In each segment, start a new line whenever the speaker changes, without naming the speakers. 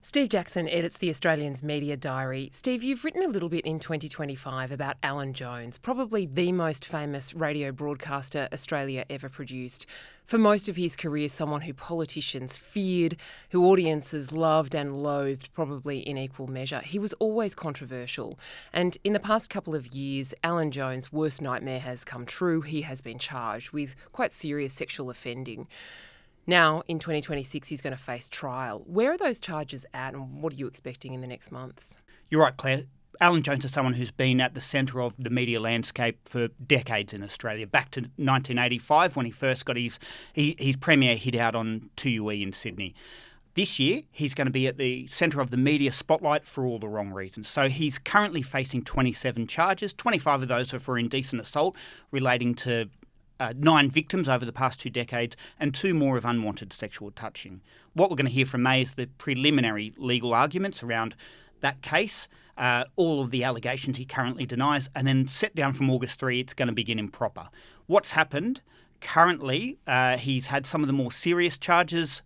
Steve Jackson edits the Australian's Media Diary. Steve, you've written a little bit in 2025 about Alan Jones, probably the most famous radio broadcaster Australia ever produced. For most of his career, someone who politicians feared, who audiences loved and loathed, probably in equal measure. He was always controversial. And in the past couple of years, Alan Jones' worst nightmare has come true. He has been charged with quite serious sexual offending. Now, in 2026, he's going to face trial. Where are those charges at and what are you expecting in the next months?
You're right, Claire. Alan Jones is someone who's been at the centre of the media landscape for decades in Australia, back to 1985 when he first got his premiere hit out on 2UE in Sydney. This year, he's going to be at the centre of the media spotlight for all the wrong reasons. So he's currently facing 27 charges. 25 of those are for indecent assault relating to 9 victims over the past 2 decades and 2 more of unwanted sexual touching. What we're going to hear from May is the preliminary legal arguments around that case, all of the allegations he currently denies, and then set down from August 3, it's going to begin in proper. What's happened? Currently, he's had some of the more serious charges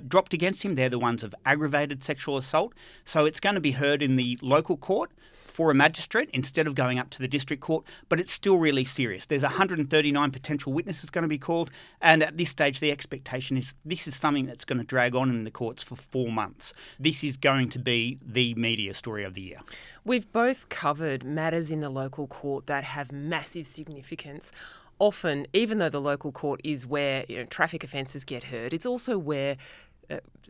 dropped against him. They're the ones of aggravated sexual assault. So it's going to be heard in the local court for a magistrate instead of going up to the district court, but it's still really serious. There's 139 potential witnesses going to be called, and at this stage the expectation is this is something that's going to drag on in the courts for 4 months. This is going to be the media story of the year.
We've both covered matters in the local court that have massive significance. Often, even though the local court is where traffic offences get heard, it's also where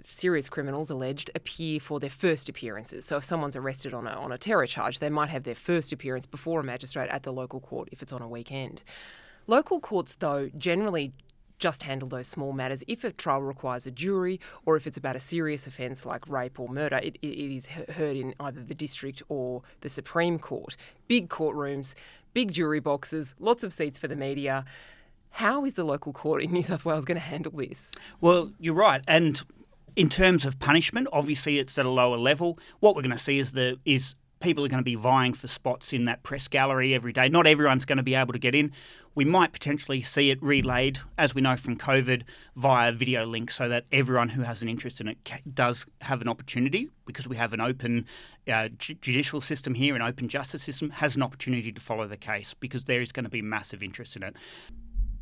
serious criminals alleged appear for their first appearances. So if someone's arrested on a terror charge, they might have their first appearance before a magistrate at the local court if it's on a weekend. Local courts, though, generally just handle those small matters. If a trial requires a jury or if it's about a serious offence like rape or murder, it is heard in either the district or the Supreme Court. Big courtrooms, big jury boxes, lots of seats for the media. How is the local court in New South Wales going to handle this?
Well, you're right. And in terms of punishment, obviously it's at a lower level. What we're going to see is people are going to be vying for spots in that press gallery every day. Not everyone's going to be able to get in. We might potentially see it relayed, as we know from COVID, via video link so that everyone who has an interest in it does have an opportunity, because we have an open judicial system here, an open justice system, has an opportunity to follow the case because there is going to be massive interest in it.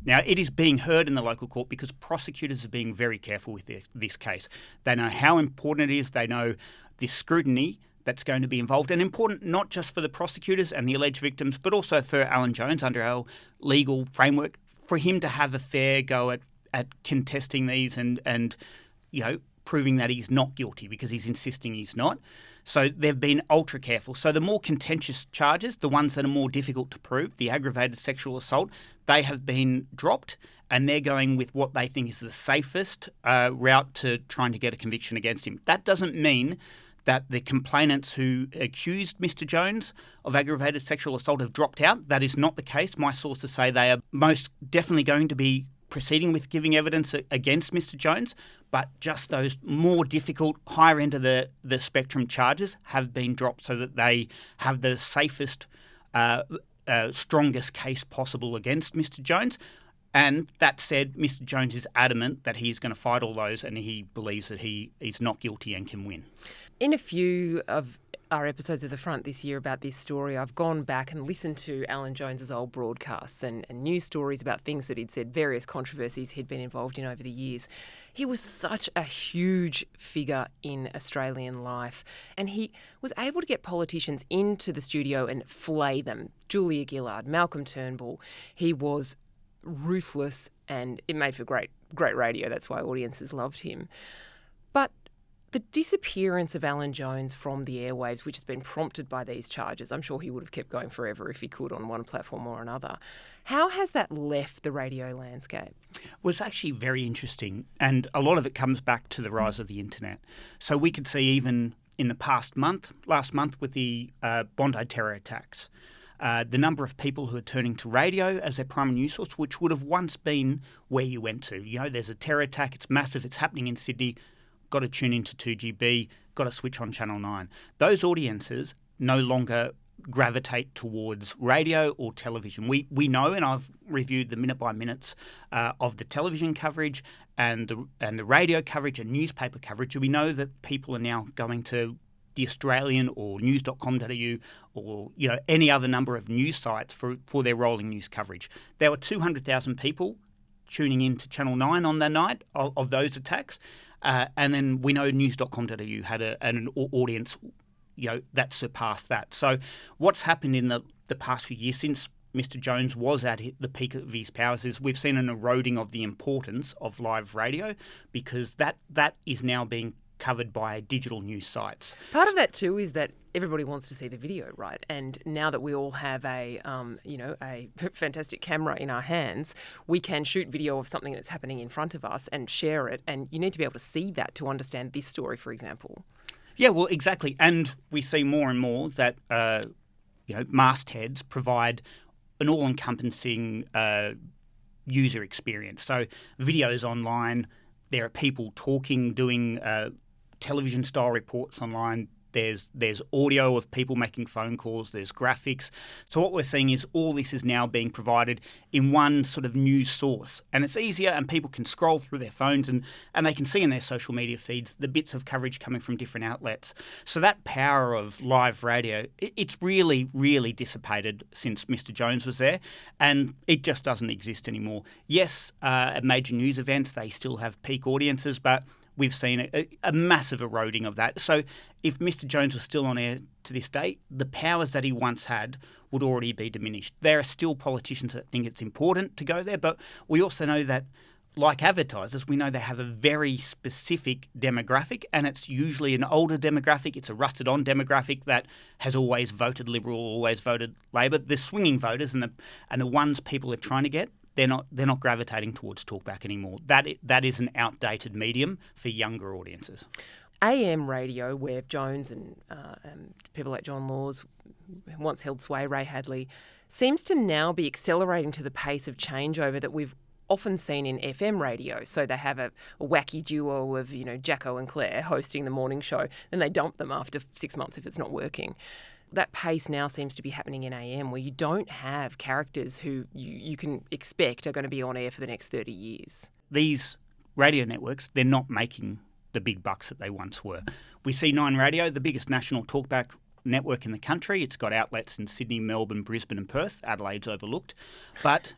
Now, it is being heard in the local court because prosecutors are being very careful with this case. They know how important it is. They know the scrutiny that's going to be involved, and important not just for the prosecutors and the alleged victims, but also for Alan Jones under our legal framework, for him to have a fair go at contesting these and proving that he's not guilty because he's insisting he's not. So they've been ultra careful. So the more contentious charges, the ones that are more difficult to prove, the aggravated sexual assault, they have been dropped, and they're going with what they think is the safest route to trying to get a conviction against him. That doesn't mean that the complainants who accused Mr. Jones of aggravated sexual assault have dropped out. That is not the case. My sources say they are most definitely going to be proceeding with giving evidence against Mr. Jones, but just those more difficult, higher end of the spectrum charges have been dropped so that they have the safest, strongest case possible against Mr. Jones. And that said, Mr. Jones is adamant that he's going to fight all those and he believes that he is not guilty and can win.
In a few of our episodes of The Front this year about this story, I've gone back and listened to Alan Jones's old broadcasts and news stories about things that he'd said, various controversies he'd been involved in over the years. He was such a huge figure in Australian life, and he was able to get politicians into the studio and flay them. Julia Gillard, Malcolm Turnbull. He was ruthless, and it made for great radio. That's why audiences loved him. But the disappearance of Alan Jones from the airwaves, which has been prompted by these charges, I'm sure he would have kept going forever if he could on one platform or another. How has that left the radio landscape?
Well, it's actually very interesting, and a lot of it comes back to the rise of the internet. So we could see even in the last month with the Bondi terror attacks, the number of people who are turning to radio as their primary news source, which would have once been where you went to. There's a terror attack, it's massive, it's happening in Sydney, got to tune into 2GB, got to switch on Channel 9. Those audiences no longer gravitate towards radio or television. We know, and I've reviewed the minute by minutes of the television coverage and the radio coverage and newspaper coverage. We know that people are now going to The Australian or news.com.au or any other number of news sites for their rolling news coverage. There were 200,000 people tuning in to Channel 9 on the night of those attacks, and then we know news.com.au had an audience that surpassed that. So what's happened in the past few years since Mr. Jones was at the peak of his powers is we've seen an eroding of the importance of live radio, because that is now being covered by digital news sites.
Part of that too is that everybody wants to see the video, right? And now that we all have a fantastic camera in our hands, we can shoot video of something that's happening in front of us and share it. And you need to be able to see that to understand this story, for example.
Yeah, well, exactly. And we see more and more that mastheads provide an all-encompassing user experience. So videos online, there are people talking, doing television-style reports online. There's audio of people making phone calls. There's graphics. So what we're seeing is all this is now being provided in one sort of news source. And it's easier, and people can scroll through their phones and they can see in their social media feeds the bits of coverage coming from different outlets. So that power of live radio, it's really, really dissipated since Mr. Jones was there, and it just doesn't exist anymore. Yes, at major news events, they still have peak audiences, but we've seen a massive eroding of that. So if Mr. Jones was still on air to this day, the powers that he once had would already be diminished. There are still politicians that think it's important to go there, but we also know that, like advertisers, we know they have a very specific demographic, and it's usually an older demographic. It's a rusted-on demographic that has always voted Liberal, always voted Labor. The swinging voters and the ones people are trying to get, they're not gravitating towards talkback anymore. That is an outdated medium for younger audiences.
AM radio, where Jones and people like John Laws once held sway, Ray Hadley, seems to now be accelerating to the pace of changeover that we've often seen in FM radio. So they have a wacky duo of Jacko and Claire hosting the morning show, then they dump them after 6 months if it's not working. That pace now seems to be happening in AM, where you don't have characters who you can expect are going to be on air for the next 30 years.
These radio networks, they're not making the big bucks that they once were. We see Nine Radio, the biggest national talkback network in the country. It's got outlets in Sydney, Melbourne, Brisbane and Perth. Adelaide's overlooked. But,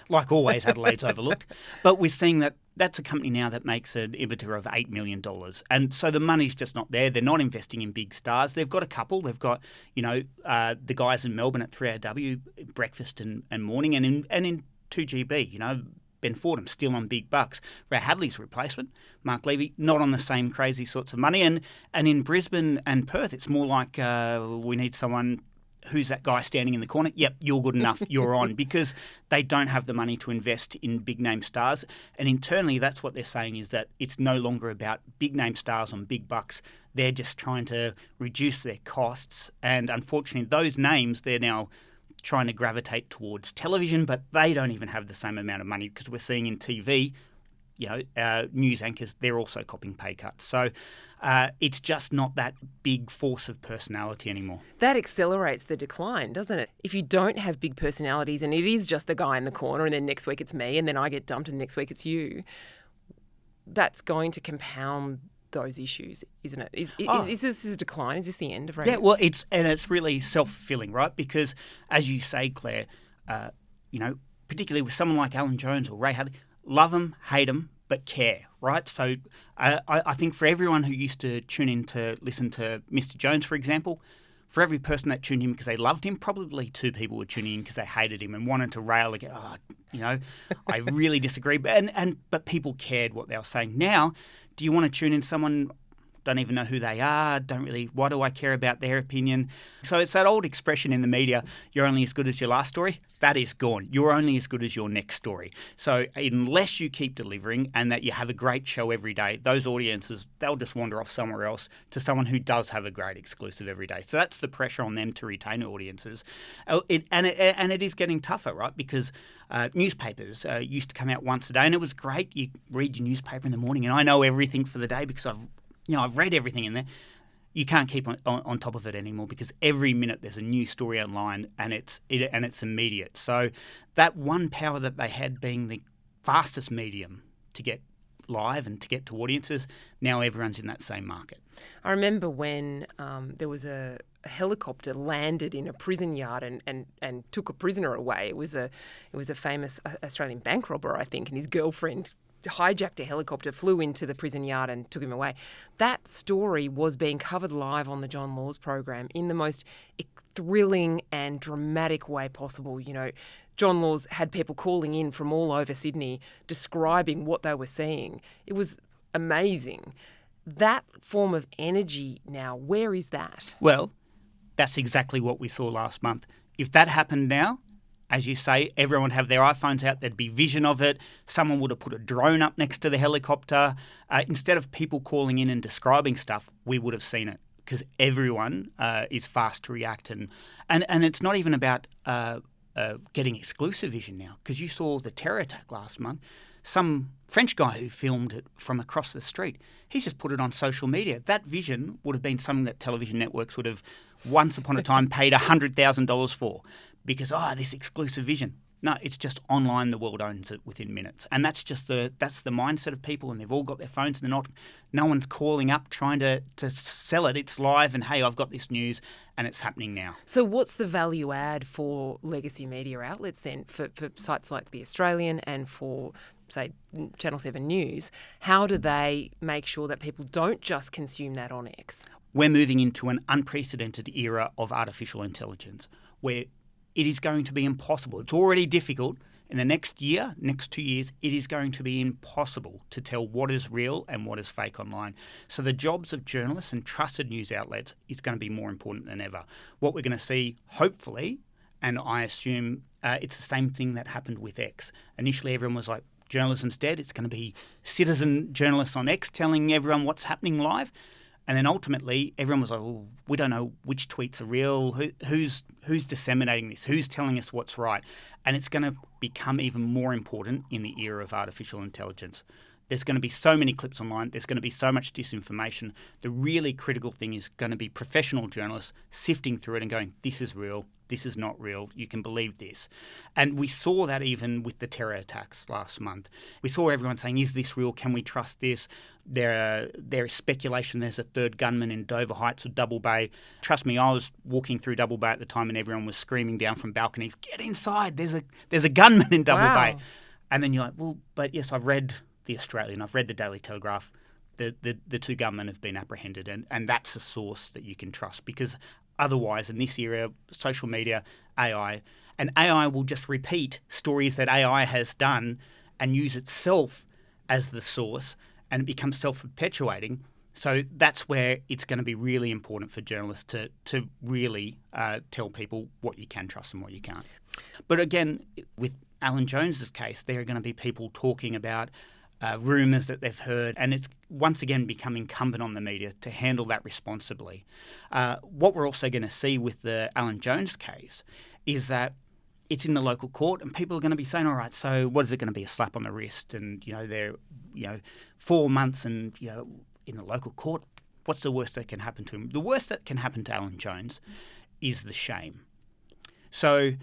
like always, Adelaide's overlooked. But we're seeing that that's a company now that makes an EBITDA of $8 million. And so the money's just not there. They're not investing in big stars. They've got a couple. They've got, the guys in Melbourne at 3AW, breakfast and morning, and in 2GB, Ben Fordham still on big bucks. Ray Hadley's replacement, Mark Levy, not on the same crazy sorts of money. And in Brisbane and Perth, it's more like we need someone. Who's that guy standing in the corner? Yep, you're good enough, you're on, because they don't have the money to invest in big-name stars. And internally, that's what they're saying, is that it's no longer about big-name stars on big bucks. They're just trying to reduce their costs. And unfortunately, those names, they're now trying to gravitate towards television, but they don't even have the same amount of money, because we're seeing in TV, news anchors, they're also copping pay cuts. So it's just not that big force of personality anymore. That
accelerates the decline, doesn't it? If you don't have big personalities and it is just the guy in the corner, and then next week it's me, and then I get dumped and next week it's you, that's going to compound those issues, isn't it? Is this a decline? Is this the end of radio?
Yeah, well, it's really self-fulfilling, right? Because, as you say, Claire, particularly with someone like Alan Jones or Ray Hadley, love them, hate them, but care, right? So I think for everyone who used to tune in to listen to Mr. Jones, for example, for every person that tuned in because they loved him, probably 2 people were tuning in because they hated him and wanted to rail again. I really disagree. But people cared what they were saying. Now, do you want to tune in someone, don't even know who they are, why do I care about their opinion? So it's that old expression in the media, you're only as good as your last story. That is gone. You're only as good as your next story. So unless you keep delivering and that you have a great show every day, those audiences, they'll just wander off somewhere else to someone who does have a great exclusive every day. So that's the pressure on them to retain audiences. It is getting tougher, right? Because newspapers used to come out once a day, and it was great. You read your newspaper in the morning, and I know everything for the day because I've read everything in there. you can't keep on top of it anymore because every minute there's a new story online and it's immediate. So that one power that they had being the fastest medium to get live and to get to audiences, now everyone's in that same market.
I remember when there was a helicopter landed in a prison yard and took a prisoner away. It was a famous Australian bank robber, I think, and his girlfriend hijacked a helicopter, flew into the prison yard and took him away. That story was being covered live on the John Laws program in the most thrilling and dramatic way possible. You know, John Laws had people calling in from all over Sydney describing what they were seeing. It was amazing. That form of energy now, where is that?
Well, that's exactly what we saw last month. If that happened now, as you say, everyone would have their iPhones out. There'd be vision of it. Someone would have put a drone up next to the helicopter. Instead of people calling in and describing stuff, we would have seen it because everyone is fast to react. And it's not even about getting exclusive vision now because you saw the terror attack last month. Some French guy who filmed it from across the street, he's just put it on social media. That vision would have been something that television networks would have once upon a time paid $100,000 for. Because, this exclusive vision. No, it's just online. The world owns it within minutes. And that's the mindset of people, and they've all got their phones and no one's calling up trying to sell it. It's live and, hey, I've got this news and it's happening now.
So what's the value add for legacy media outlets then, for sites like The Australian and for, say, Channel 7 News? How do they make sure that people don't just consume that on X?
We're moving into an unprecedented era of artificial intelligence where it is going to be impossible. It's already difficult. In the next 2 years, it is going to be impossible to tell what is real and what is fake online. So the jobs of journalists and trusted news outlets is going to be more important than ever. What we're going to see, hopefully, and I assume it's the same thing that happened with X. Initially, everyone was like, journalism's dead. It's going to be citizen journalists on X telling everyone what's happening live. And then ultimately, everyone was like, oh, we don't know which tweets are real, who's disseminating this, who's telling us what's right. And it's going to become even more important in the era of artificial intelligence. There's going to be so many clips online. There's going to be so much disinformation. The really critical thing is going to be professional journalists sifting through it and going, this is real, this is not real, you can believe this. And we saw that even with the terror attacks last month. We saw everyone saying, is this real? Can we trust this? There is speculation there's a third gunman in Dover Heights or Double Bay. Trust me, I was walking through Double Bay at the time and everyone was screaming down from balconies, get inside, there's a gunman in Double Bay. And then you're like, well, but yes, I've read The Australian, I've read the Daily Telegraph, the two gunmen have been apprehended and that's a source that you can trust because otherwise in this era, social media, AI will just repeat stories that AI has done and use itself as the source and it becomes self-perpetuating. So that's where it's going to be really important for journalists to really tell people what you can trust and what you can't. But again, with Alan Jones's case, there are going to be people talking about rumours that they've heard, and it's once again become incumbent on the media to handle that responsibly. What we're also going to see with the Alan Jones case is that it's in the local court, and people are going to be saying, all right, so what is it going to be, a slap on the wrist? And, they're, 4 months and, in the local court, what's the worst that can happen to him? The worst that can happen to Alan Jones is the shame. So,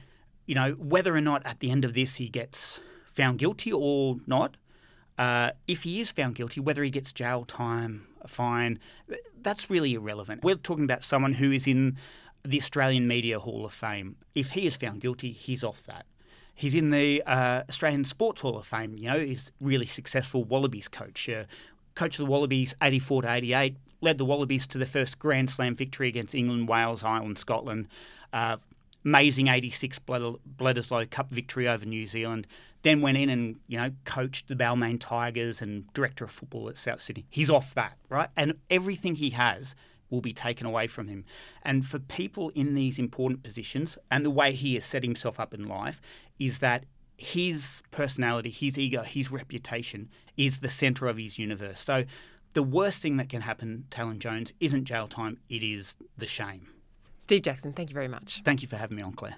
whether or not at the end of this he gets found guilty or not, if he is found guilty, whether he gets jail time, a fine, that's really irrelevant. We're talking about someone who is in the Australian Media Hall of Fame. If he is found guilty, he's off that. He's in the Australian Sports Hall of Fame. He's really successful Wallabies coach. Coach of the Wallabies 84 to 88, led the Wallabies to the first Grand Slam victory against England, Wales, Ireland, Scotland. Amazing 86 Bledisloe Cup victory over New Zealand. Then went in and, coached the Balmain Tigers and director of football at South Sydney. He's off that, right? And everything he has will be taken away from him. And for people in these important positions, and the way he has set himself up in life, is that his personality, his ego, his reputation is the centre of his universe. So the worst thing that can happen to Alan Jones isn't jail time, it is the shame.
Steve Jackson, thank you very much.
Thank you for having me on, Claire.